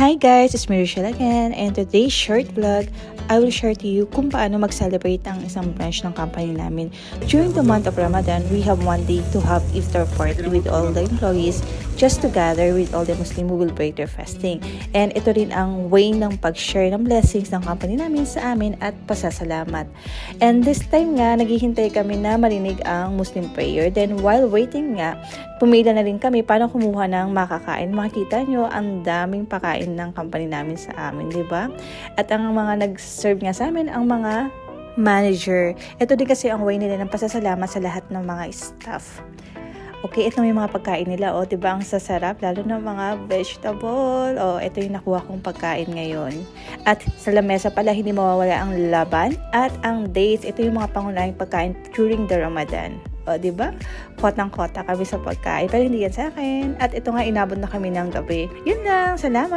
Hi guys, it's me Rochelle again, and today's short vlog, I will share to you kung paano mag-celebrate ang isang branch ng company namin. During the month of Ramadan, we have one day to have iftar party with all the employees just to gather with all the Muslim who will break their fasting. And ito rin ang way ng pag-share ng blessings ng company namin sa amin at pasasalamat. And this time nga, naghihintay kami na marinig ang Muslim prayer. Then while waiting nga, pumila na rin kami paano kumuha ng makakain. Makikita nyo, ang daming pakain ng company namin sa amin, di ba? At ang mga nag-serve nga sa amin, ang mga manager. Ito din kasi ang way nila ng pasasalamat sa lahat ng mga staff. Okay, ito yung mga pagkain nila. O, diba ang sasarap? Lalo na mga vegetable. O, ito yung nakuha kong pagkain ngayon. At sa lamesa pala, hindi mawawala ang laban at ang dates. Ito yung mga pangunahing pagkain during the Ramadan. O, diba? Kotang-kota kami sa pagkain. Pero hindi yan sa akin. At ito nga, inabot na kami ng gabi. Yun lang. Salamat!